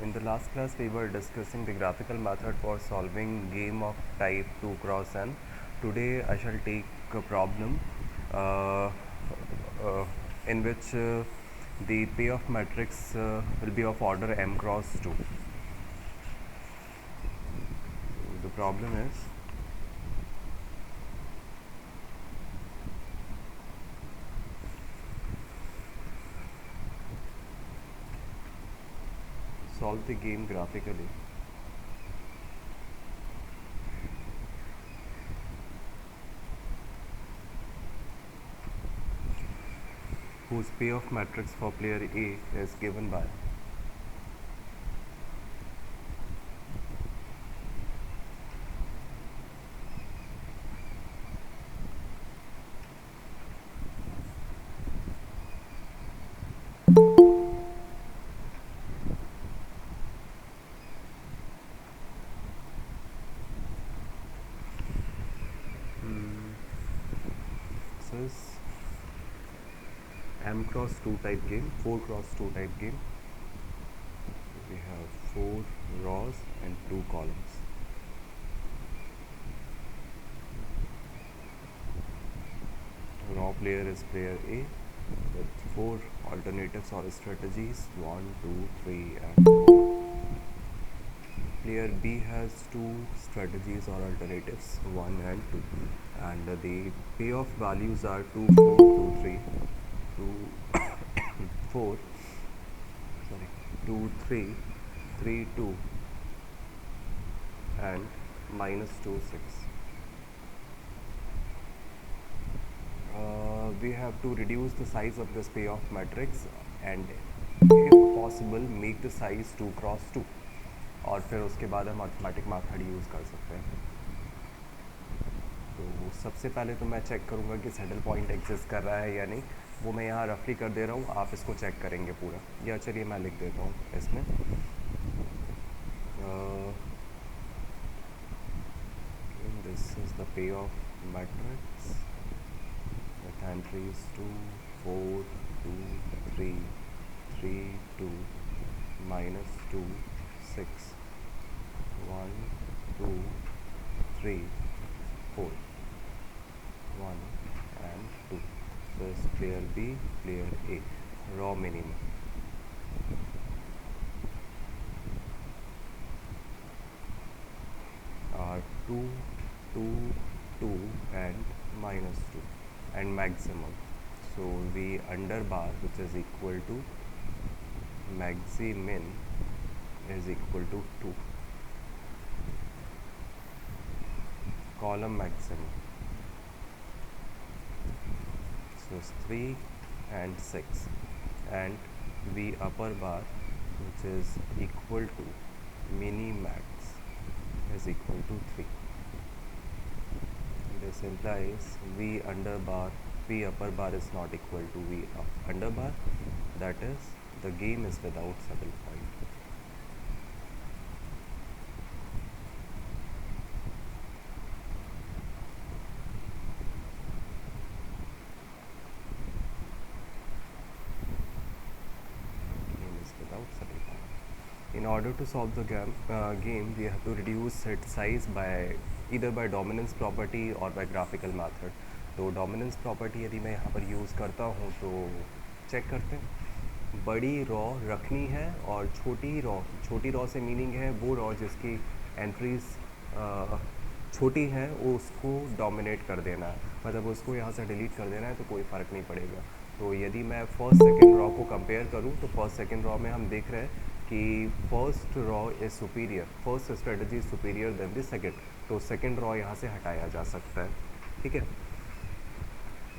In the last class we were discussing the graphical method for solving game of type 2 cross n. Today I shall take a problem uh, in which the payoff matrix will be of order m cross 2. The problem is solve the game graphically. Whose payoff matrix for player A is given by this is m cross 2 type game, 4 cross 2 type game. We have 4 rows and 2 columns. Raw player is player A with 4 alternatives or strategies 1, 2, 3 and 4. Player B has 2 strategies or alternatives 1 and 2, and the payoff values are 2, 4, 2, 3, 2, 4, sorry, 2, 3, 3, 2 and minus 2, 6. We have to reduce the size of this payoff matrix and if possible make the size 2 cross 2 और फिर उसके बाद हम arithmetic method use कर सकते हैं. तो सबसे पहले तो मैं चेक करूँगा कि सैडल पॉइंट एग्जिस्ट कर रहा है या नहीं. वो मैं यहाँ रफली कर दे रहा हूँ, आप इसको चेक करेंगे पूरा. या चलिए मैं लिख देता हूँ इसमें this is the payoff matrix with entries 2, 4, 2, 3, 3, 2, minus 2, 6, 1, 2, 3, 4, 1 and 2. This is player B, player A, raw minimum. Are 2, 2, 2 and minus 2 and maximum. So the under bar which is equal to maximin is equal to 2. Column maximum, so it's 3 and 6, and the upper bar which is equal to minimax is equal to 3. This implies V under bar, V upper bar is not equal to V under bar, that is the game is without saddle point. In order to solve the game, we have to reduce its size by either by dominance property or by graphical method. तो dominance property यदि मैं यहाँ पर use करता हूँ तो check करते हैं. बड़ी रॉ रखनी है और छोटी रॉ से मीनिंग है वो रॉ जिसकी एंट्रीज छोटी हैं उसको डोमिनेट कर देना है, मतलब उसको यहाँ से डिलीट कर देना है, तो कोई फ़र्क नहीं पड़ेगा. तो यदि मैं फर्स्ट सेकेंड रॉ को कंपेयर करूँ तो फर्स्ट सेकेंड रॉ में हम देख रहे हैं कि first row is superior, first strategy superior than the second, तो सेकेंड रॉ यहाँ से हटाया जा सकता है. ठीक है,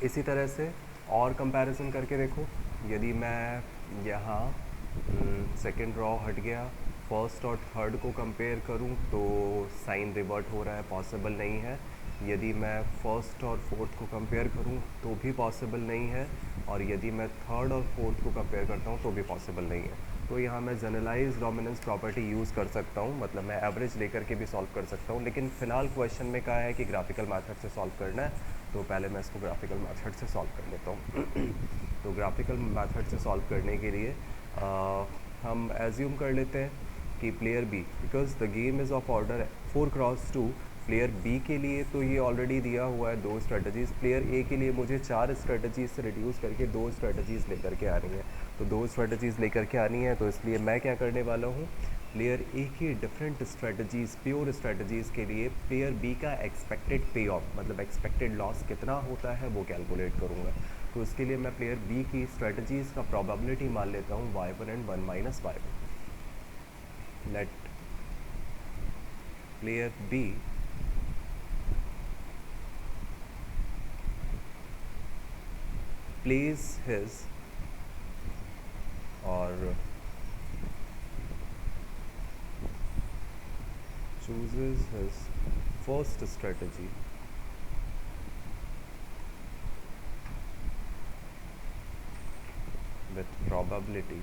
इसी तरह से और कंपैरिजन करके देखो. यदि मैं यहाँ सेकेंड रॉ हट गया, फर्स्ट और थर्ड को कंपेयर करूँ तो साइन रिवर्ट हो रहा है, पॉसिबल नहीं है. यदि मैं फर्स्ट और फोर्थ को कंपेयर करूँ तो भी पॉसिबल नहीं है, और यदि मैं थर्ड और फोर्थ को कंपेयर करता हूँ तो भी पॉसिबल नहीं है. तो यहाँ मैं जनरलाइज डोमिनेंस प्रॉपर्टी यूज़ कर सकता हूँ, मतलब मैं एवरेज लेकर के भी सॉल्व कर सकता हूँ. लेकिन फ़िलहाल क्वेश्चन में कहा है कि ग्राफिकल मेथड से सॉल्व करना है, तो पहले मैं इसको ग्राफिकल मेथड से सॉल्व कर लेता हूँ. तो ग्राफिकल मेथड से सॉल्व करने के लिए हम एज्यूम कर लेते हैं कि player B, because the game is of order 4x2, player B के लिए तो ये ऑलरेडी दिया हुआ है 2 स्ट्रेटजीज़, प्लेयर ए के लिए मुझे 4 स्ट्रेटजीज़ से रिड्यूस करके 2 स्ट्रेटजीज़ लेकर के आनी है। तो 2 स्ट्रेटजीज़ लेकर के आनी है, तो इसलिए मैं क्या करने वाला हूँ, प्लेयर ए की डिफरेंट स्ट्रेटजीज़, प्योर स्ट्रेटजीज़ के लिए प्लेयर बी का एक्सपेक्टेड पे ऑफ, मतलब एक्सपेक्टेड लॉस कितना होता है वो कैलकुलेट करूँगा। तो इसके लिए मैं प्लेयर बी की स्ट्रेटजीज़ का प्रोबेबिलिटी मान लेता हूँ y1 and 1 minus y1. Let player B plays his or chooses his first strategy with probability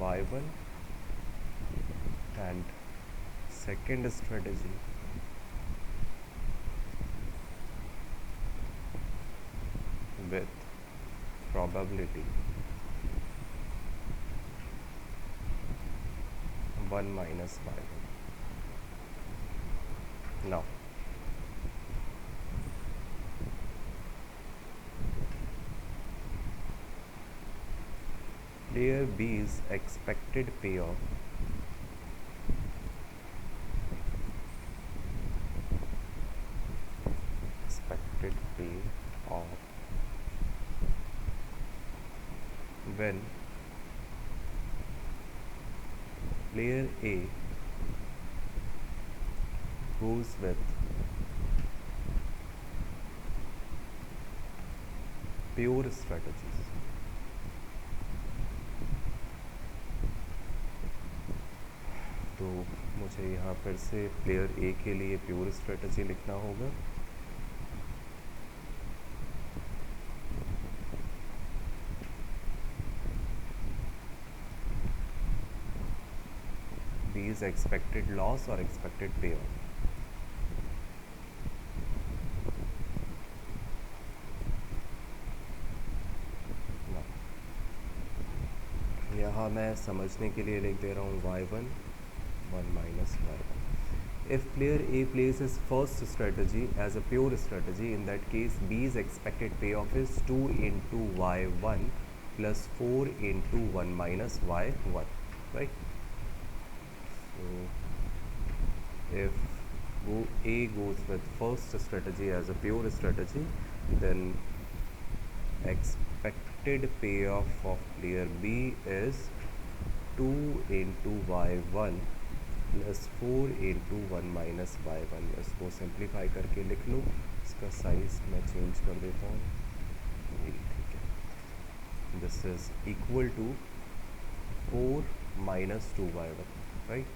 y1 and second strategy with probability 1 minus y1. Now player B's expected payoff when player A goes with pure strategies. तो मुझे यहाँ पर से player ए के लिए pure strategy लिखना होगा। B is expected loss or expected payoff. यहाँ मैं समझने के लिए लिख दे रहा हूँ y1 1 minus y1. If player A plays his first strategy as a pure strategy, in that case B's expected payoff is 2 into y1 plus 4 into 1 minus y1, right? So if A goes with first strategy as a pure strategy, then expected payoff of player B is 2 into y1 plus 4 into 1 minus y1. इसको simplify करके लिख लो, इसका size मैं change कर देता हूँ, ये ठीक है. This is equal to 4 minus 2y1, right?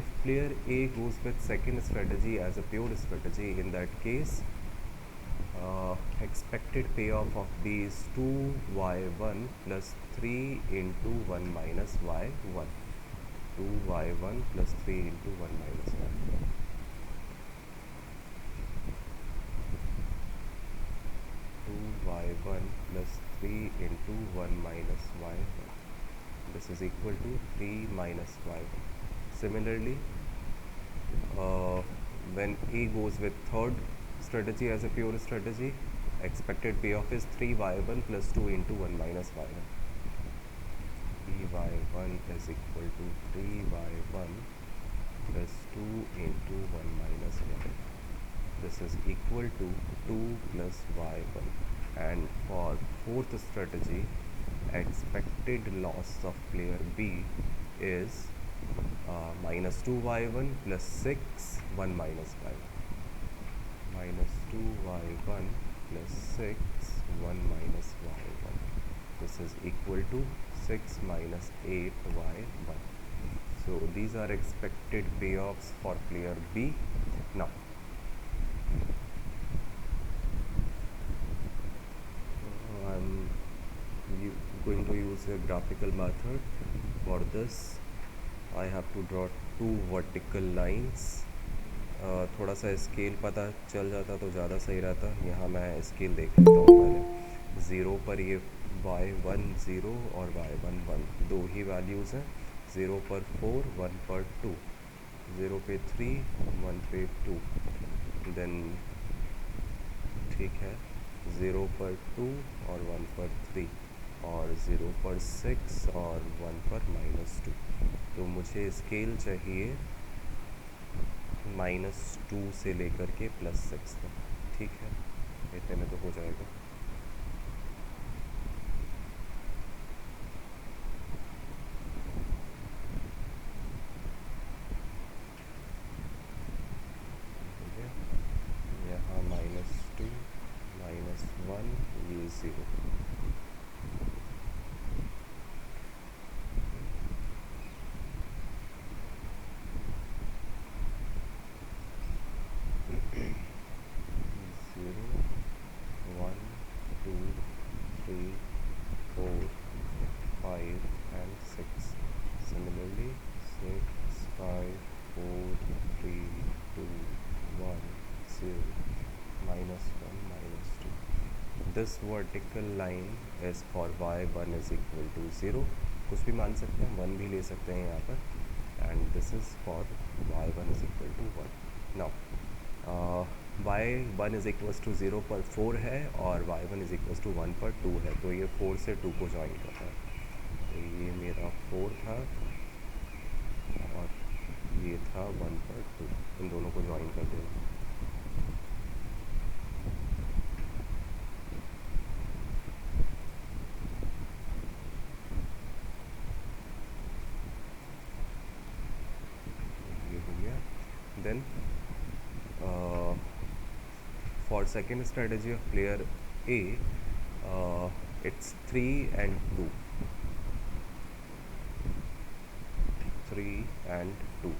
If player A goes with second strategy as a pure strategy, in that case expected payoff of B is 2y1 plus 3 into 1 minus y1. 2y1 plus 3 into 1 minus y1. 2y1 plus 3 into 1 minus y1. This is equal to 3 minus y1. Similarly, when A goes with third strategy as a pure strategy, expected payoff is 3y1 plus 2 into 1 minus y1. 3y1 is equal to 3y1 plus 2 into 1 minus y. This is equal to 2 plus y1. And for fourth strategy, expected loss of player B is minus 2y1 plus 6 1 minus y1. Minus 2y1 plus 6 1 minus y1. This is equal to 6 minus 8y1. So these are expected payoffs for player B. Now I'm going to use a graphical method. For this I have to draw two vertical lines. थोड़ा सा scale पता चल जाता तो ज़्यादा सही रहता. यहाँ मैं स्केल देख लेता हूँ पहले. ज़ीरो पर ये y1 ज़ीरो और y1 1, दो ही वैल्यूज़ हैं। ज़ीरो पर 4, 1 पर 2, ज़ीरो पे 3, 1 पे 2, देन ठीक है, ज़ीरो पर 2 और 1 पर 3, और ज़ीरो पर 6 और 1 पर -2। तो मुझे स्केल चाहिए -2 से लेकर के +6 तक। ठीक है, इतने में तो हो जाएगा। ठीक है, यहाँ -2, -1, ये 0। Zero, 1, 2, 3, 4, 5 and 6. Similarly, 6, 5, 4, 3, 2, 1, 0, -1, -2. This vertical line is for y1 is equal to 0. कुछ भी मान सकते हैं, 1 भी ले सकते हैं यहाँ पर, and this is for y1 is equal to 1. Now y1 is equals to 0 पर 4 है और y1 इज़ इक्वल्स टू 1 पर 2 है, तो ये 4 से 2 को ज्वाइन कर रहा है। तो ये मेरा 4 था और ये था 1 पर 2, इन दोनों को ज्वाइन कर देना। ये हो गया। Then for second strategy of player A, it's 3 and 2, 3 and 2.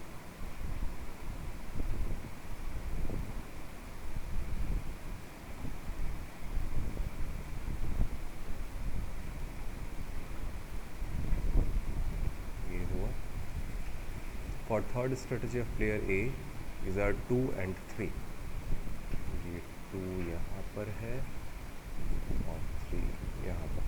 ये हुआ। For third strategy of player A, these are 2 and 3. ये 2 यहाँ पर है और 3 यहाँ पर।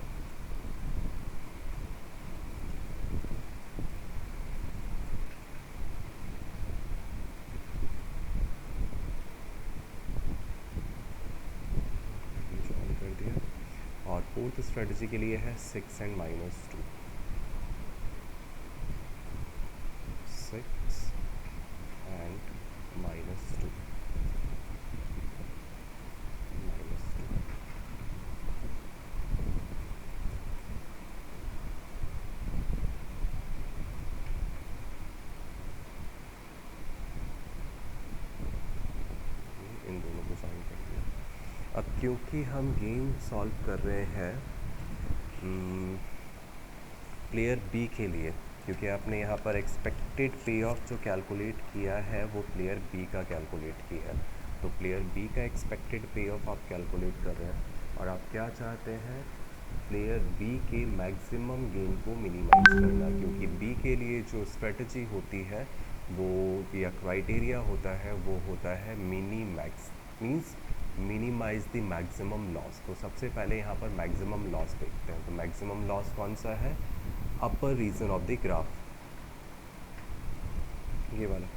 ज्वाइन कर दिया। और फोर्थ स्ट्रेटजी के लिए है 6 and -2, 6 and -2, -2। इन दोनों को ज्वाइन कर दिया। अब क्योंकि हम गेम सॉल्व कर रहे हैं प्लेयर बी के लिए, क्योंकि आपने यहाँ पर एक्सपेक्टेड पे ऑफ जो कैलकुलेट किया है वो प्लेयर बी का कैलकुलेट किया है, तो प्लेयर बी का एक्सपेक्टेड पे ऑफ आप कैलकुलेट कर रहे हैं और आप क्या चाहते हैं, प्लेयर बी के मैक्सिमम गेन को मिनिमाइज करना, क्योंकि बी के लिए जो स्ट्रेटजी होती है वो या क्राइटेरिया होता है वो होता है mini max, means minimize the maximum loss. तो सबसे पहले यहाँ पर मैक्सिमम लॉस देखते हैं। तो मैक्सिमम लॉस कौन सा है, upper region of the graph, ये वाला।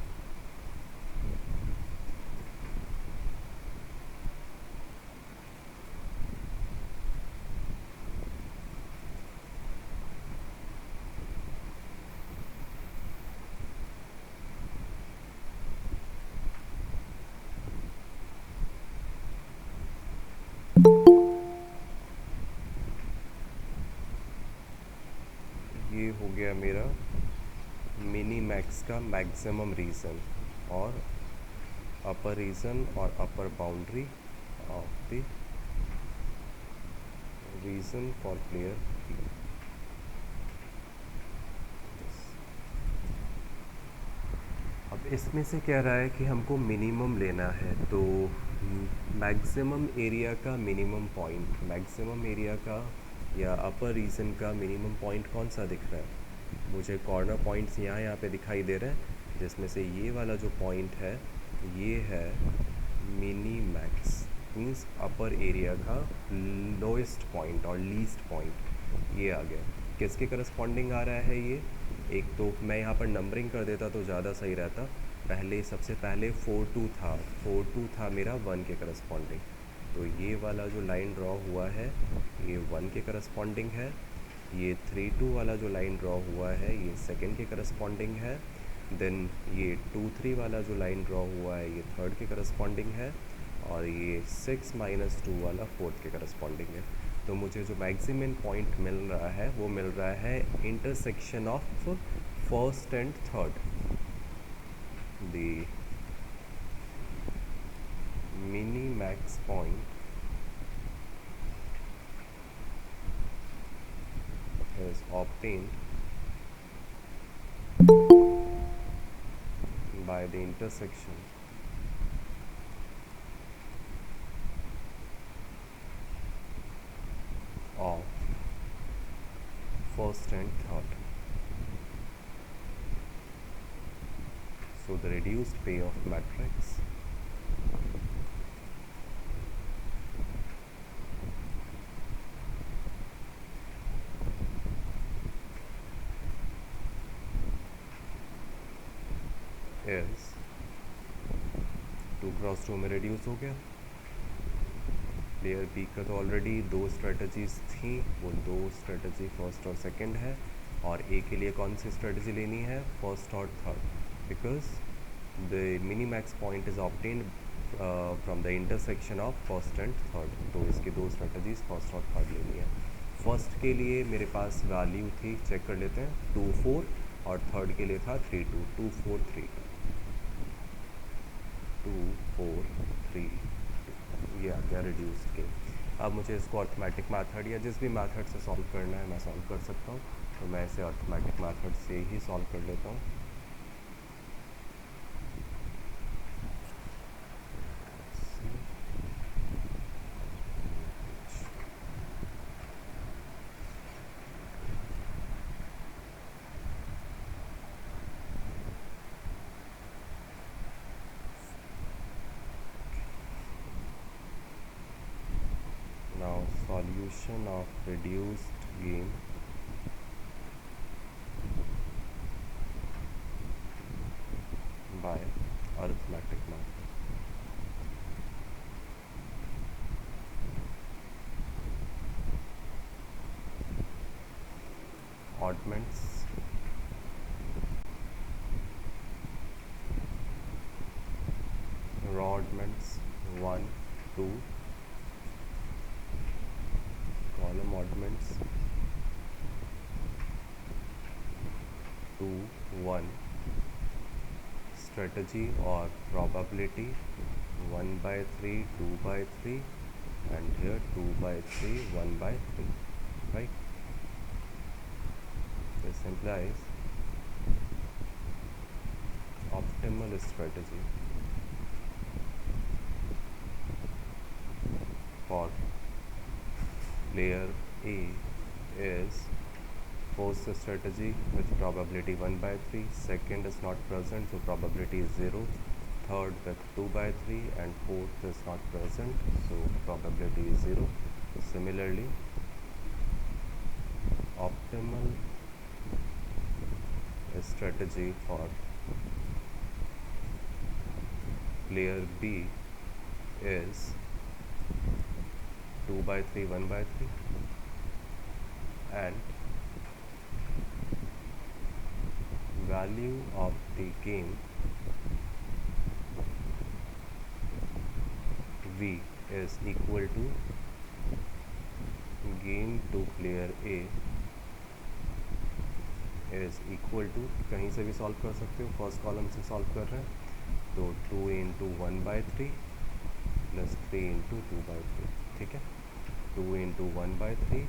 ये हो गया मेरा मिनी मैक्स का मैक्सिमम रीज़न और अपर रीज़न और upper boundary of the region for player B. अब इसमें से कह रहा है कि हमको मिनिमम लेना है, तो मैक्सिमम एरिया का मिनिमम पॉइंट, मैक्सिमम एरिया का या अपर रीजन का मिनिमम पॉइंट कौन सा दिख रहा है, मुझे कॉर्नर पॉइंट्स यहाँ पे दिखाई दे रहे हैं, जिसमें से ये वाला जो पॉइंट है ये है mini max, that means upper area का लोएस्ट पॉइंट और लीस्ट पॉइंट ये आ गया। किसके करस्पॉन्डिंग आ रहा है ये? एक तो मैं यहाँ पर नंबरिंग कर देता तो ज़्यादा सही रहता। पहले सबसे पहले 4 2 था मेरा 1 के करस्पॉन्डिंग, तो ये वाला जो लाइन ड्रॉ हुआ है ये 1 के करस्पॉन्डिंग है। ये 3 2 वाला जो लाइन ड्रॉ हुआ है ये सेकंड के करस्पॉन्डिंग है। देन ये 2 3 वाला जो लाइन ड्रॉ हुआ है ये थर्ड के करस्पॉन्डिंग है। और ये 6 - 2 वाला फोर्थ के करस्पॉन्डिंग है। तो मुझे जो मैक्सिमम पॉइंट मिल रहा है वो मिल रहा है intersection of first and third. The minimax point is obtained by the intersection of first and third. So the reduced payoff matrix is 2 × 2 में reduce हो गया। प्लेयर बी का तो ऑलरेडी 2 स्ट्रेटजीज थी, वो 2 स्ट्रेटजी फर्स्ट और सेकंड है। और ए के लिए कौन सी स्ट्रेटजी लेनी है? फर्स्ट और third, because the Minimax point is obtained from the intersection of first and third. तो इसकी 2 स्ट्रेटजीज फर्स्ट और थर्ड लेनी है। फर्स्ट के लिए मेरे पास वैल्यू थी, चेक कर लेते हैं, 2 4, और थर्ड के लिए था 3 2 2 4 3 2 4 3 ये आ गया रिड्यूस्ड के। अब मुझे इसको अर्थमेटिक मैथड या जिस भी मैथड से सॉल्व करना है मैं सॉल्व कर सकता हूँ, तो मैं इसे अर्थमेटिक मैथड से ही सॉल्व कर लेता हूँ। Now solution of reduced game by arithmetic method. Oddments, raw oddments 1 2, column oddments 2 1, strategy or probability 1/3 2/3, and here 2/3 1/3, right? This implies optimal strategy for player A is first strategy with probability 1/3, second is not present so probability is 0, third with 2/3, and fourth is not present so probability is 0. Similarly, optimal strategy for player B is 2/3 1/3, and value of the game V is equal to game to player A is equal to, कहीं से भी solve कर सकते हो, first column से solve कर रहे हैं तो 2 × 1/3 प्लस 3 × 2/3, ठीक है। 2 × 1/3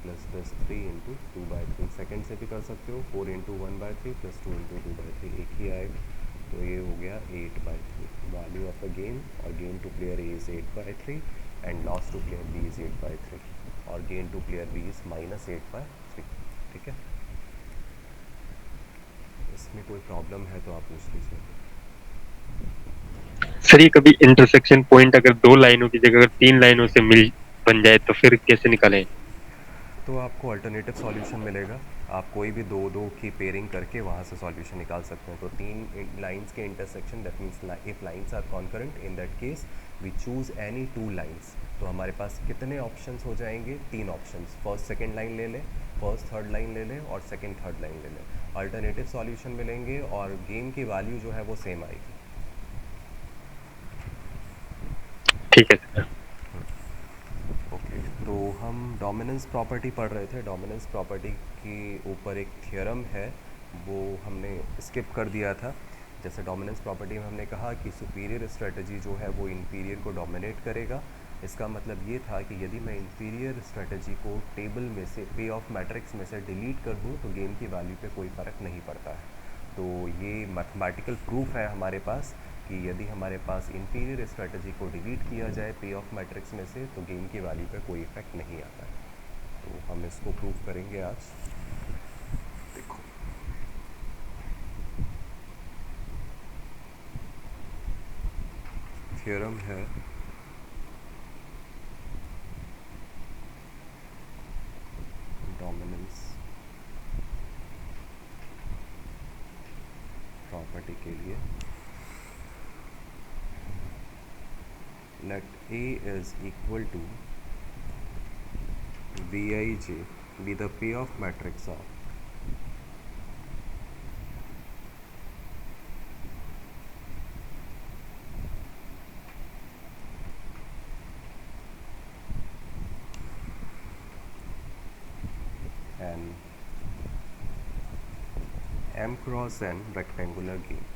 प्लस 3 × 2/3, सेकेंड से भी कर सकते हो, 4 × 1/3 प्लस 2 × 2/3, एक ही आएगा, तो ये हो गया 8/3। वैल्यू ऑफ द गेम और game to player A is 8/3 and loss to player B is 8/3 और gain to player B is -8/3, ठीक है। इसमें कोई प्रॉब्लम है तो आप पूछ लीजिए। सर ये कभी इंटरसेक्शन पॉइंट अगर दो लाइनों की जगह अगर तीन लाइनों से मिल बन जाए तो फिर कैसे निकालें? तो आपको अल्टरनेटिव सॉल्यूशन मिलेगा। आप कोई भी दो दो की पेयरिंग करके वहाँ से सॉल्यूशन निकाल सकते हैं। तो तीन लाइंस के intersection, that means if lines are concurrent, in that case we choose any two lines. तो हमारे पास कितने ऑप्शंस हो जाएंगे? तीन ऑप्शंस। फर्स्ट सेकंड लाइन ले लें, फर्स्ट थर्ड लाइन ले लें और सेकंड थर्ड लाइन ले लें। अल्टरनेटिव सॉल्यूशन मिलेंगे और गेम की वैल्यू जो है वो सेम आएगी। ठीक है सर। ओके, तो हम डोमिनेंस प्रॉपर्टी पढ़ रहे थे। डोमिनेंस प्रॉपर्टी के ऊपर एक थ्योरम है, वो हमने स्किप कर दिया था। जैसे डोमिनेंस प्रॉपर्टी में हमने कहा कि सुपीरियर स्ट्रेटजी जो है वो इंफीरियर को डोमिनेट करेगा। इसका मतलब ये था कि यदि मैं इंफीरियर स्ट्रेटजी को टेबल में से, पे ऑफ मैट्रिक्स में से डिलीट कर दूँ तो गेम की वैल्यू पे कोई फ़र्क नहीं पड़ता है। तो ये मैथमेटिकल प्रूफ है हमारे पास कि यदि हमारे पास इंफीरियर स्ट्रेटजी को डिलीट किया जाए पे ऑफ मैट्रिक्स में से तो गेम की वैल्यू पे कोई इफेक्ट नहीं आता है। तो हम इसको प्रूफ करेंगे आज। देखो, थ्योरम है डोमिनेंस प्रॉपर्टी के लिए। Let A is equal to Vij be the payoff matrix of an M cross N rectangular game.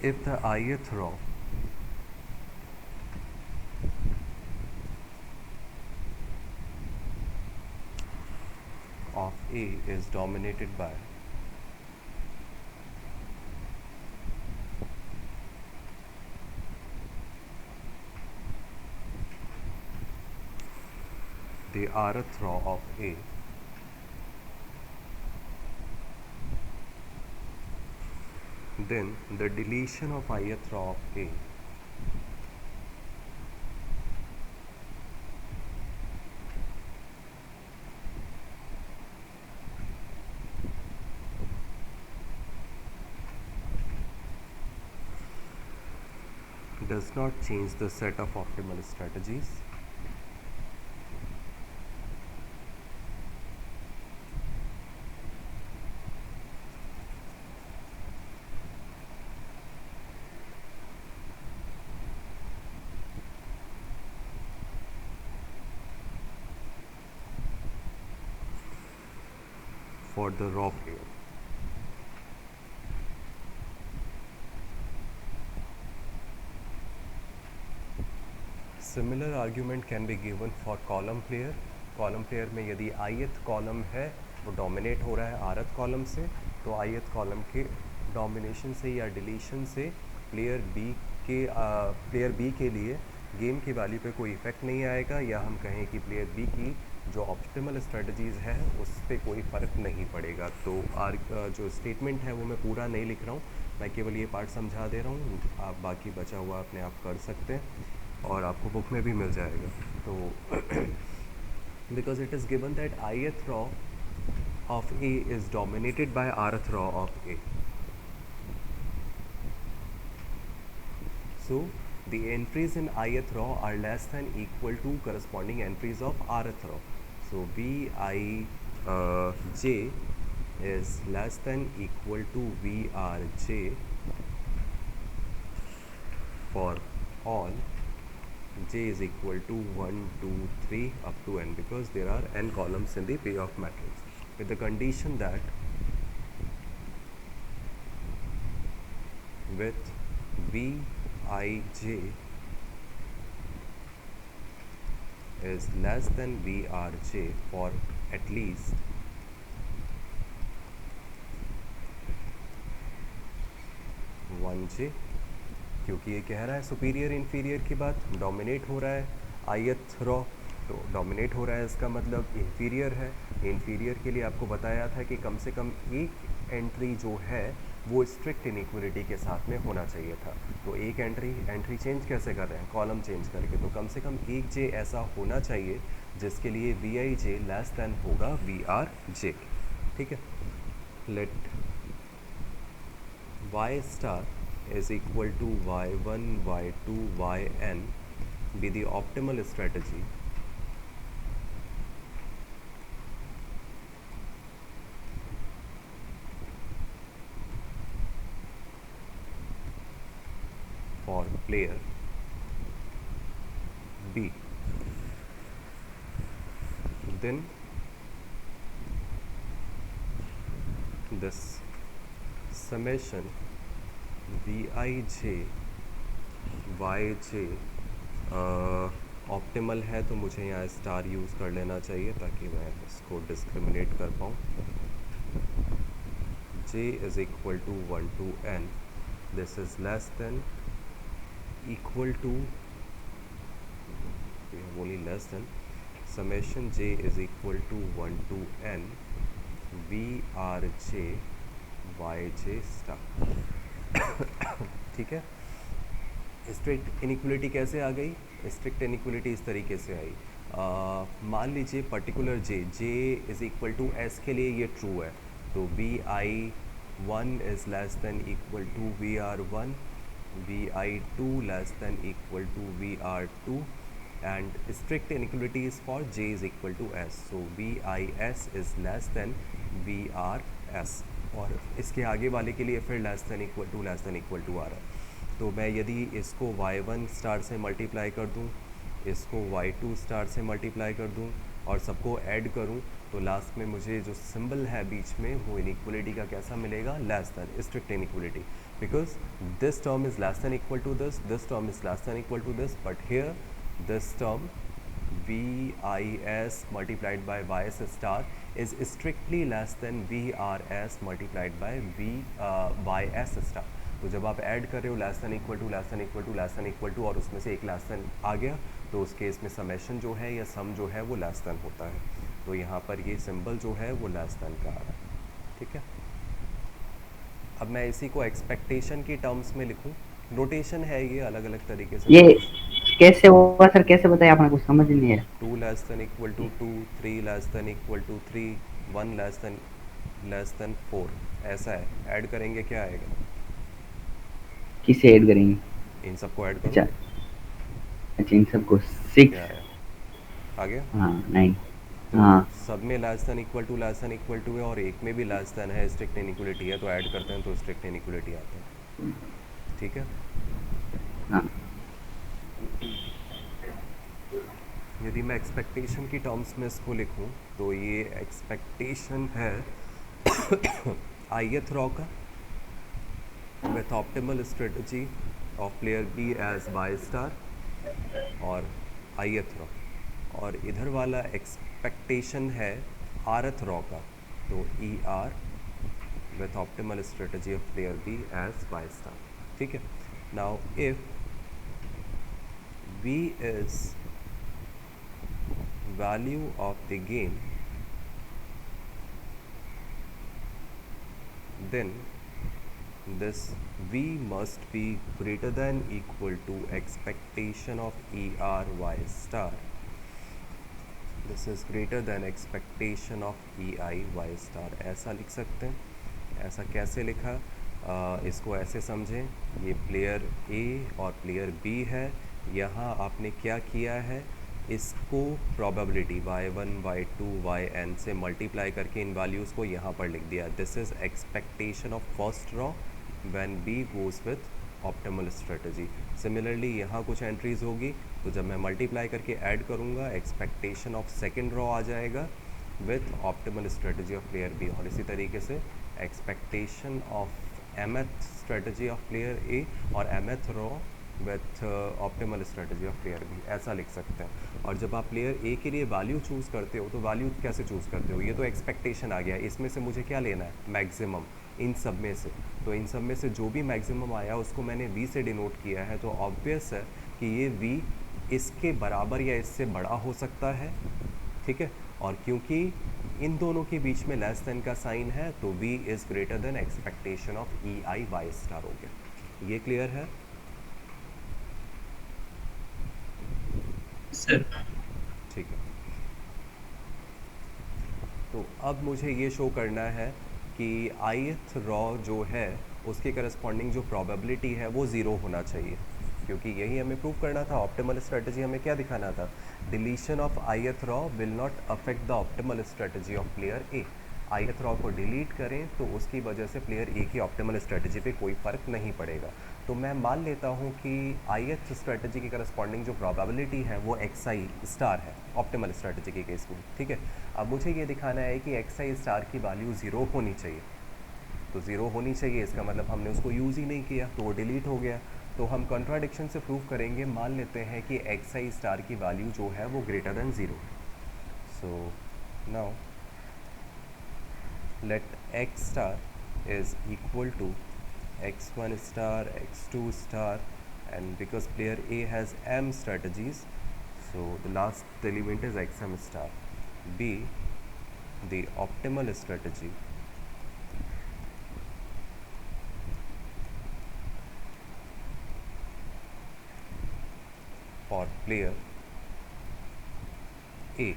If the ith row of A is dominated by the rth row of A, then the deletion of ith row of A does not change the set of optimal strategies for the raw player. Similar argument can be given for column player. Column player में यदि ith column है वो dominate हो रहा है rth column से, तो ith column के डोमिनेशन से या डिलीशन से प्लेयर बी के लिए गेम की वैल्यू पे कोई इफेक्ट नहीं आएगा, या हम कहें कि प्लेयर बी की जो ऑप्टिमल स्ट्रेटजीज़ है उस पर कोई फ़र्क नहीं पड़ेगा। तो जो स्टेटमेंट है वो मैं पूरा नहीं लिख रहा हूँ, मैं केवल ये पार्ट समझा दे रहा हूँ। आप बाकी बचा हुआ अपने आप कर सकते हैं और आपको बुक में भी मिल जाएगा। तो because it is given that ith row of A is dominated by rth row of A. So the entries in ith row are less than equal to corresponding entries of rth row. So Vij is less than equal to Vrj for all j is equal to 1, 2, 3 up to n, because there are n columns in the payoff matrix, with the condition that with Vij is less than Vrj for at least one J, क्योंकि ये कह रहा है superior inferior की बात, dominate हो रहा है ith रॉ, तो डोमिनेट हो रहा है इसका मतलब इन्फीरियर है। इन्फीरियर के लिए आपको बताया था कि कम से कम एक एंट्री जो है वो स्ट्रिक्ट इनइक्वलिटी के साथ में होना चाहिए था। तो एक एंट्री चेंज कैसे कर रहे हैं, कॉलम चेंज करके, तो कम से कम एक जे ऐसा होना चाहिए जिसके लिए V I J less than होगा वी आर जे। ठीक है, let y star is equal to y1 y2 yn be the optimal strategy for player B, then this summation vij yj optimal है, तो मुझे यहाँ स्टार यूज़ कर लेना चाहिए ताकि मैं इसको डिस्क्रिमिनेट कर पाऊँ। j is equal to 1 to n, this is less than equal to, we have only less than, summation j is equal to 1 to n vrj yj star। ठीक है, स्ट्रिक्ट इनइक्वलिटी कैसे आ गई? स्ट्रिक्ट इनइक्वलिटी इस तरीके से I, मान लीजिए particular J is equal to S के लिए ये ट्रू है, तो V I one is less than equal to V R one, V I two less than equal to V R two, and strict inequality is for J is equal to S, so V I S is less than V R S, और इसके आगे वाले के लिए फिर less than equal to आ रहा है। तो मैं यदि इसको y1 स्टार से मल्टीप्लाई कर दूं, इसको y2 स्टार से मल्टीप्लाई कर दूं और सबको ऐड करूं, तो लास्ट में मुझे जो सिंबल है बीच में वो इनइक्वलिटी का कैसा मिलेगा? Less than, strict inequality, because this term is less than equal to this term is less than equal to this, but here this term V I S multiplied by Y S star is strictly less than V R S multiplied by V Y S star. तो जब आप add कर रहे हो less than equal to less than equal to less than equal to और उसमें से एक लेस दैन आ गया, तो उस केस में समेशन जो है या सम जो है वो लेस दैन होता है। तो यहाँ पर ये सिंबल जो है वो लेस दैन का आ रहा है। ठीक है, अब मैं इसी को एक्सपेक्टेशन की टर्म्स में लिखूँ, नोटेशन है ये अलग अलग तरीके से। ये कैसे होगा सर, कैसे बताया आपने, कुछ समझ नहीं है। 2 less than equal to 2, 3 less than equal to 3, 1 less than 4, ऐसा है। ऐड करेंगे क्या आएगा? किसे ऐड करेंगे? इन सबको ऐड करो। अच्छा इन सबको 6 क्या आया? आ गया? हाँ 9। तो हाँ सब में लेस दैन इक्वल टू है और एक में भी लेस दैन है, स्ट्रिक्ट इनइक्वलिटी है, तो ऐड करते हैं तो स्ट्रिक्ट इनइक्वलिटी आता है। ठीक है, हाँ यदि मैं एक्सपेक्टेशन की टर्म्स में इसको लिखूं तो ये एक्सपेक्टेशन है ith रॉ का with optimal strategy of player B as y star और ith रॉ, और इधर वाला एक्सपेक्टेशन है rth रॉ का, तो er with optimal strategy of player B as y star। ठीक है, now if V is value of the game, then this V must be greater than equal to expectation of ER y star, this is greater than expectation of EI y star, ऐसा लिख सकते हैं। ऐसा कैसे लिखा? इसको ऐसे समझें, ये प्लेयर A और प्लेयर B है, यहाँ आपने क्या किया है, इसको प्रोबेबिलिटी y1 y2 yn से मल्टीप्लाई करके इन वैल्यूज़ को यहाँ पर लिख दिया। This is expectation of first row when B goes with optimal strategy. Similarly यहाँ कुछ एंट्रीज होगी, तो जब मैं मल्टीप्लाई करके ऐड करूँगा एक्सपेक्टेशन ऑफ सेकेंड रॉ आ जाएगा with optimal strategy of player B, और इसी तरीके से expectation of mth strategy of player A और mth row with optimal strategy of player B, ऐसा लिख सकते हैं। और जब आप प्लेयर ए के लिए वैल्यू चूज़ करते हो तो वैल्यू कैसे चूज़ करते हो? ये तो एक्सपेक्टेशन आ गया, इसमें से मुझे क्या लेना है? मैक्सिमम, इन सब में से। तो इन सब में से जो भी मैक्सिमम आया उसको मैंने v से डिनोट किया है, तो ऑब्वियस है कि ये v इसके बराबर या इससे बड़ा हो सकता है, ठीक है। और क्योंकि इन दोनों के बीच में लेस देन का साइन है तो v is greater than expectation of E I Y star हो गया। ये क्लियर है? सर ठीक है। तो अब मुझे ये शो करना है कि ith रॉ जो है उसके करस्पॉन्डिंग जो प्रोबेबिलिटी है वो ज़ीरो होना चाहिए, क्योंकि यही हमें प्रूव करना था। ऑप्टिमल स्ट्रेटजी हमें क्या दिखाना था? Deletion of ith raw will not affect the optimal strategy of player A. ith raw को डिलीट करें तो उसकी वजह से प्लेयर ए की ऑप्टिमल स्ट्रेटजी पे कोई फ़र्क नहीं पड़ेगा। तो मैं मान लेता हूँ कि ith स्ट्रेटजी की करस्पॉन्डिंग जो प्रोबेबिलिटी है वो xi स्टार है ऑप्टिमल स्ट्रेटजी के केस में, ठीक है। अब मुझे ये दिखाना है कि xi स्टार की वैल्यू ज़ीरो होनी चाहिए। तो ज़ीरो होनी चाहिए, इसका मतलब हमने उसको यूज़ ही नहीं किया तो वो डिलीट हो गया। तो हम कॉन्ट्राडिक्शन से प्रूव करेंगे, मान लेते हैं कि xi स्टार की वैल्यू जो है वो greater than zero. So now let x star is equal to x1 star, x2 star, and because player A has m strategies, so the last element is xm star, be the optimal strategy for player A,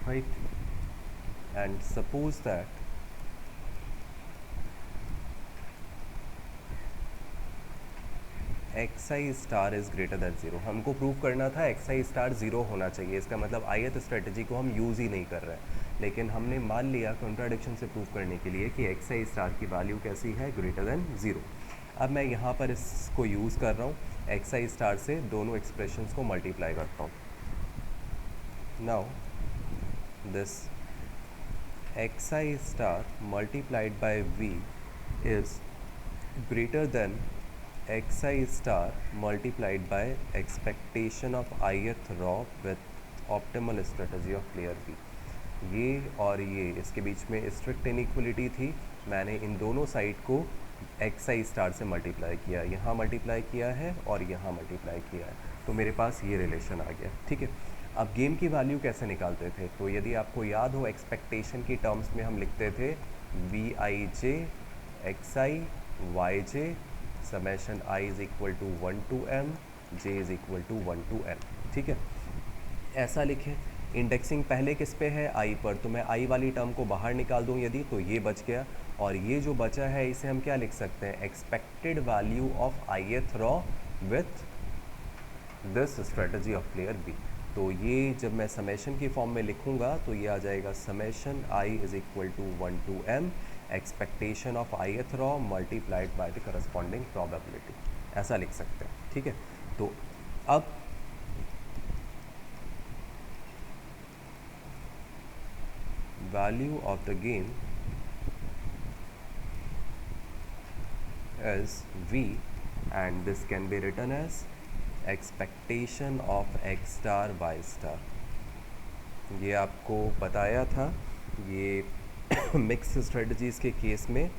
right? And suppose that xi star is greater than zero. हमको prove करना था xi star zero होना चाहिए, इसका मतलब ith strategy को हम use ही नहीं कर रहे हैं, लेकिन हमने मान लिया कॉन्ट्राडिक्शन से प्रूव करने के लिए कि xi स्टार की वैल्यू कैसी है? Greater than zero. अब मैं यहाँ पर इसको यूज़ कर रहा हूँ, xi स्टार से दोनों एक्सप्रेशंस को मल्टीप्लाई करता हूँ। Now this xi star multiplied by v is greater than xi star multiplied by expectation of ith raw with optimal strategy of player B। ये और ये इसके बीच में स्ट्रिक्ट इनइक्वलिटी थी, मैंने इन दोनों साइड को xi स्टार से मल्टीप्लाई किया, यहाँ मल्टीप्लाई किया है और यहाँ मल्टीप्लाई किया है, तो मेरे पास ये रिलेशन आ गया, ठीक है। अब गेम की वैल्यू कैसे निकालते थे? तो यदि आपको याद हो, एक्सपेक्टेशन की टर्म्स में हम लिखते थे V I J X I Y J summation I is equal to 1 to m, J is equal to 1 to n, ठीक है। ऐसा लिखें। इंडेक्सिंग पहले किस पे है? आई पर, तो मैं आई वाली टर्म को बाहर निकाल दूँ यदि, तो ये बच गया, और ये जो बचा है इसे हम क्या लिख सकते हैं? Expected value of ith row with this strategy of player B. तो ये जब मैं समेशन की फॉर्म में लिखूंगा तो ये आ जाएगा summation I is equal to 1 to m expectation of ith row multiplied by the corresponding probability, ऐसा लिख सकते हैं, ठीक है। तो अब value of the game is v and this can be written as expectation of x star y star. ये आपको बताया था, ये मिक्स स्ट्रेटजीज़ के केस में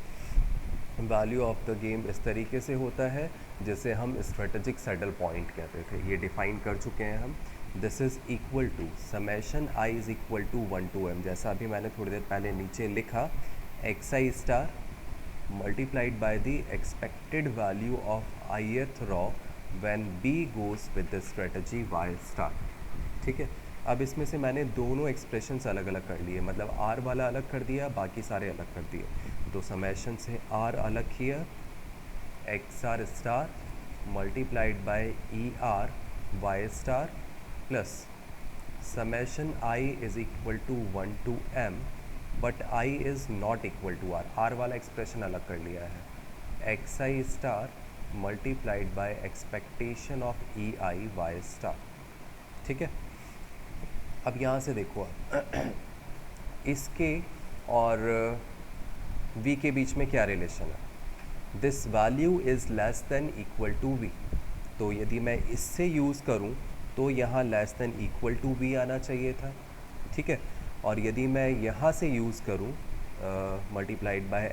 वैल्यू ऑफ द गेम इस तरीके से होता है जिसे हम स्ट्रेटजिक सैडल पॉइंट कहते थे, ये डिफ़ाइन कर चुके हैं हम। This is equal to summation I is equal to 1 to m, जैसा अभी मैंने थोड़ी देर पहले नीचे लिखा, xi star multiplied by the expected value of ith raw when b goes with the strategy y star, ठीक है। अब इसमें से मैंने दोनों एक्सप्रेशंस अलग अलग कर लिए, मतलब r वाला अलग कर दिया, बाकी सारे अलग कर दिए। तो समेशन से r अलग किया, xr star multiplied by E R Y star plus summation i is equal to 1 to m but i is not equal to r, r वाला एक्सप्रेशन अलग कर लिया है, xi star multiplied by expectation of E I Y star, ठीक है। अब यहाँ से देखो इसके और v के बीच में क्या रिलेशन है? This value is less than equal to v, तो यदि मैं इससे यूज़ करूँ तो यहाँ less than equal to v आना चाहिए था, ठीक है। और यदि मैं यहाँ से यूज़ करूँ multiplied by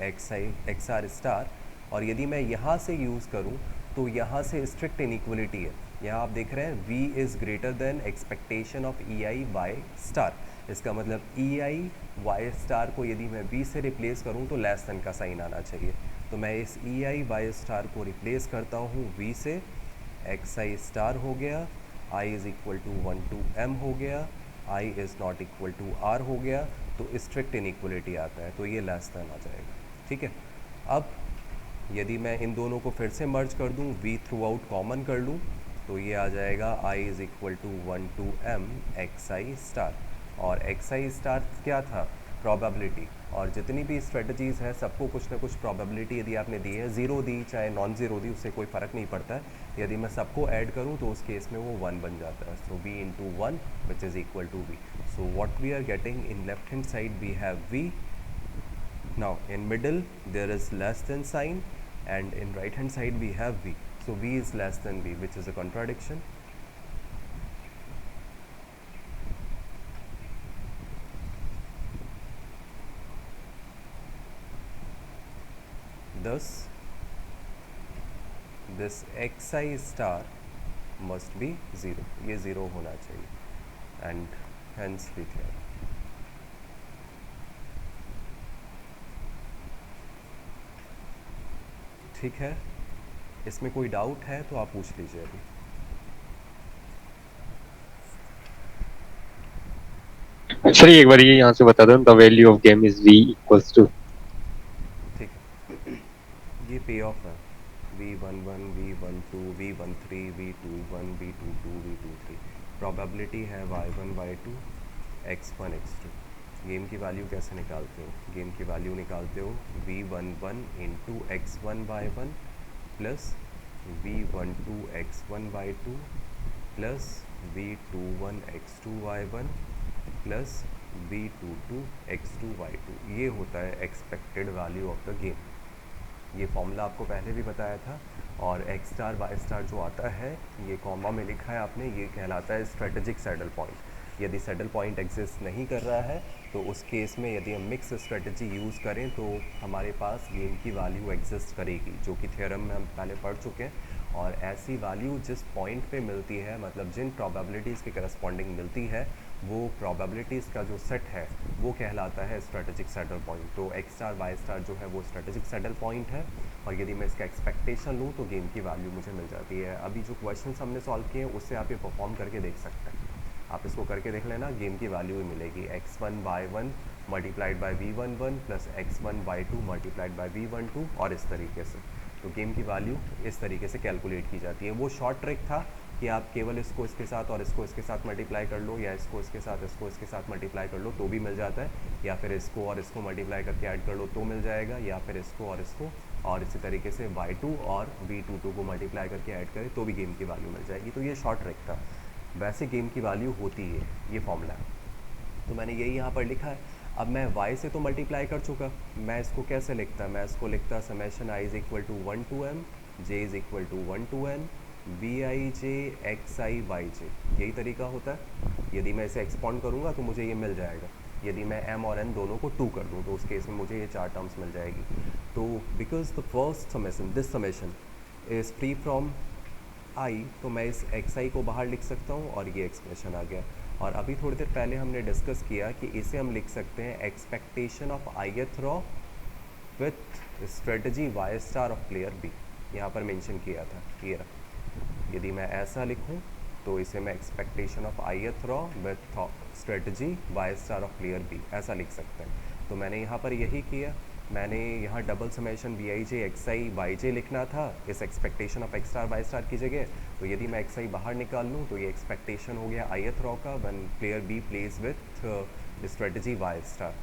X R star, और यदि मैं यहाँ से यूज़ करूँ तो यहाँ से स्ट्रिक्ट इनइक्वलिटी है। यहाँ आप देख रहे हैं v is greater than expectation of E I Y star. इसका मतलब ई आई वाई स्टार को यदि मैं v से रिप्लेस करूँ तो लेस देन का साइन आना चाहिए। तो मैं इस ई आई वाई स्टार को रिप्लेस करता हूँ v से, एक्स आई स्टार हो गया, i is equal to 1 to m हो गया, i is not equal to r हो गया, तो स्ट्रिक्ट इनइक्वलिटी आता है, तो ये लेस देन आ जाएगा। ठीक है, अब यदि मैं इन दोनों को फिर से मर्ज कर दूं, v थ्रू आउट कॉमन कर लूं, तो ये आ जाएगा i is equal to 1 to m X I star. और एक्स आई स्टार क्या था? प्रोबेबिलिटी। और जितनी भी स्ट्रेटजीज़ है सबको कुछ ना कुछ प्रोबेबिलिटी यदि आपने दी है, ज़ीरो दी चाहे नॉन ज़ीरो दी, उससे कोई फ़र्क नहीं पड़ता है। यदि मैं सबको ऐड करूं तो उस केस में वो 1 बन जाता है। So v into 1 which is equal to v। So what we are getting in left hand side we have v, now in middle there is less than sign, and in right hand side we have v, so v is less than v, which is a contradiction. Thus this xi star must be 0, ये 0 होना चाहिए, and hence we theorem. ठीक है, इसमें कोई doubt है तो आप पूछ लीजिए अभी। सर एक बार ये यहाँ से बता दो, the value of game is v equals to. ठीक है, ये पे ऑफ है, v11 v12 v13 v21 v22 v23। Probability है y1 y2 x1 x2। Game की वैल्यू कैसे निकालते हो? गेम की वैल्यू निकालते हो v11 into x1 y1 plus v12 x1 y2 plus v21 x2 y1 plus v22 x2 y2। ये होता है expected value of the game. ये फॉर्मूला आपको पहले भी बताया था। और एक्स स्टार वाई स्टार जो आता है, ये कॉमा में लिखा है आपने, ये कहलाता है स्ट्रेटेजिक सैडल पॉइंट। यदि सैडल पॉइंट एग्जिस्ट नहीं कर रहा है तो उस केस में यदि हम मिक्स स्ट्रेटजी यूज़ करें तो हमारे पास गेम की वैल्यू एग्जिस्ट करेगी, जो कि थ्योरम में हम पहले पढ़ चुके हैं। और ऐसी वैल्यू जिस पॉइंट पे मिलती है, मतलब जिन प्रोबेबिलिटीज़ के करस्पॉन्डिंग मिलती है, वो प्रोबेबिलिटीज़ का जो सेट है वो कहलाता है स्ट्रेटेजिक सैडल पॉइंट। तो एक्स स्टार वाई स्टार जो है वो स्ट्रेटेजिक सैडल पॉइंट है, और यदि मैं इसका एक्सपेक्टेशन लूँ तो गेम की वैल्यू मुझे मिल जाती है। अभी जो क्वेश्चन हमने सॉल्व किए हैं उससे आप ये परफॉर्म करके देख सकते हैं। आप इसको करके देख लेना, गेम की वैल्यू ही मिलेगी x1 y1 multiplied by v11 plus x1 y2 multiplied by v12, और इस तरीके से। तो गेम की वैल्यू इस तरीके से कैलकुलेट की जाती है। वो शॉर्ट ट्रिक था कि आप केवल इसको इसके साथ और इसको इसके साथ मल्टीप्लाई कर लो, या इसको इसके साथ मल्टीप्लाई कर लो तो भी मिल जाता है, या फिर इसको और इसको मल्टीप्लाई करके ऐड कर लो तो मिल जाएगा, या फिर इसको और इसको, और इसी तरीके से y2 और v22 को मल्टीप्लाई करके ऐड करें तो भी गेम की वैल्यू मिल जाएगी। तो ये शॉर्ट ट्रिक था। वैसे गेम की वैल्यू होती है, ये फॉर्मूला है। तो मैंने यही यहाँ पर लिखा है। अब मैं y से तो मल्टीप्लाई कर चुका, मैं इसको कैसे लिखता? मैं इसको लिखता summation i is equal to 1 to m, j is equal to 1 to n, vi j x i y j। यही तरीका होता है। यदि मैं इसे एक्सपॉन्ड करूँगा तो मुझे ये मिल जाएगा। यदि मैं m और n दोनों को 2 कर दूँ तो उस केस में मुझे ये 4 टर्म्स मिल जाएगी। तो because the first summation, this summation is free from i, तो मैं इस xi को बाहर लिख सकता हूँ और ये एक्सप्रेशन आ गया। और अभी थोड़ी देर पहले हमने डिस्कस किया कि इसे हम लिख सकते हैं expectation of ith row with strategy Y star of player B. यहाँ पर मेंशन किया था, ये रहा। यदि मैं ऐसा लिखूँ तो इसे मैं expectation of ith row with strategy Y star of player B ऐसा लिख सकते हैं। तो मैंने यहाँ पर यही किया। मैंने यहाँ double summation V I J X I Y J लिखना था इस expectation of X star Y star की जगह। तो यदि मैं एक्स आई बाहर निकाल लूँ तो ये एक्सपेक्टेशन हो गया ith रॉ का when player B plays with strategy Y star.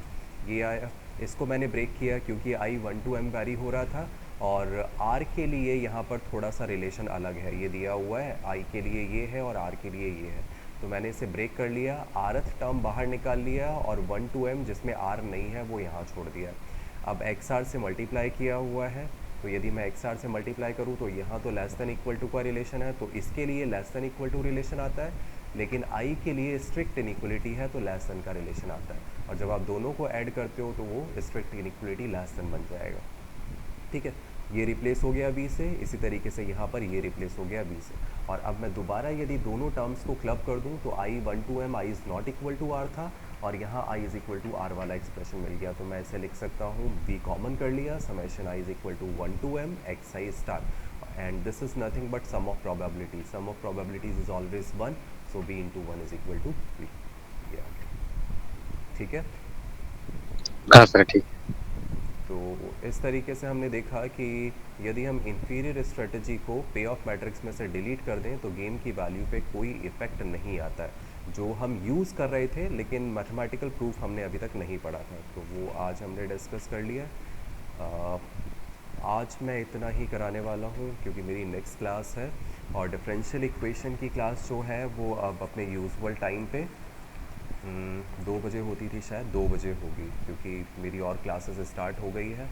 ये आया। इसको मैंने ब्रेक किया क्योंकि आई 1 to m वैरी हो रहा था, और r के लिए यहाँ पर थोड़ा सा रिलेशन अलग है। ये दिया हुआ है i के लिए ये है और r के लिए ये है, तो मैंने इसे ब्रेक कर लिया, rth टर्म बाहर निकाल लिया और 1 to m जिसमें r नहीं है वो यहाँ छोड़ दिया। अब xr से मल्टीप्लाई किया हुआ है, तो यदि मैं xr से मल्टीप्लाई करूँ तो यहाँ तो लेस देन इक्वल टू का रिलेशन है, तो इसके लिए less than equal to relation आता है, लेकिन i के लिए स्ट्रिक्ट इनइक्वलिटी है तो लेस देन का रिलेशन आता है। और जब आप दोनों को ऐड करते हो तो वो स्ट्रिक्ट इनइक्वलिटी लेस देन बन जाएगा। ठीक है, ये रिप्लेस हो गया v से, इसी तरीके से यहाँ पर ये रिप्लेस हो गया v से। और अब मैं दोबारा यदि दोनों टर्म्स को क्लब कर दूँ तो i 1 to m i is not equal to r था, और यहाँ i is equal to r वाला एक्सप्रेशन मिल गया। तो मैं इसे लिख सकता हूँ, v कॉमन कर लिया, summation i is equal to 1 to m x i star, and this is nothing but sum of probability, sum of probabilities is always 1, so v into 1 is equal to v। ठीक है। हाँ sir ठीक। तो इस तरीके से हमने देखा कि यदि हम इंफीरियर स्ट्रेटजी को पे ऑफ मैट्रिक्स में से डिलीट कर दें तो गेम की वैल्यू पे कोई इफ़ेक्ट नहीं आता है, जो हम यूज़ कर रहे थे लेकिन मैथमेटिकल प्रूफ हमने अभी तक नहीं पढ़ा था, तो वो आज हमने डिस्कस कर लिया। आज मैं इतना ही कराने वाला हूँ क्योंकि मेरी नेक्स्ट क्लास है, और डिफरेंशियल इक्वेशन की क्लास जो है वो अब अपने यूजुअल टाइम पे 2 बजे होती थी, शायद 2 बजे होगी, क्योंकि मेरी और क्लासेस स्टार्ट हो गई है।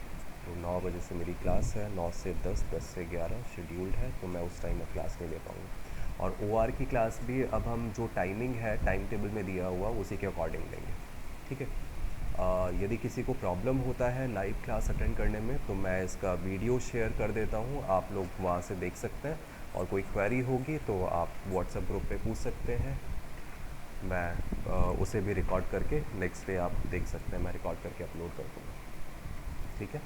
तो 9 बजे से मेरी क्लास है, 9 से 10, 10 से 11 शेड्यूल्ड है, तो मैं उस टाइम में क्लास नहीं ले पाऊँगा। और OR की क्लास भी अब हम जो टाइमिंग है टाइम टेबल में दिया हुआ उसी के अकॉर्डिंग लेंगे। ठीक है। यदि किसी को प्रॉब्लम होता है लाइव क्लास अटेंड करने में तो मैं इसका वीडियो शेयर कर देता हूँ, आप लोग वहाँ से देख सकते हैं, और कोई क्वेरी होगी तो आप व्हाट्सएप ग्रुप पे पूछ सकते हैं। मैं उसे भी रिकॉर्ड करके नेक्स्ट डे आप देख सकते हैं, मैं रिकॉर्ड करके अपलोड कर दूँगा। ठीक है।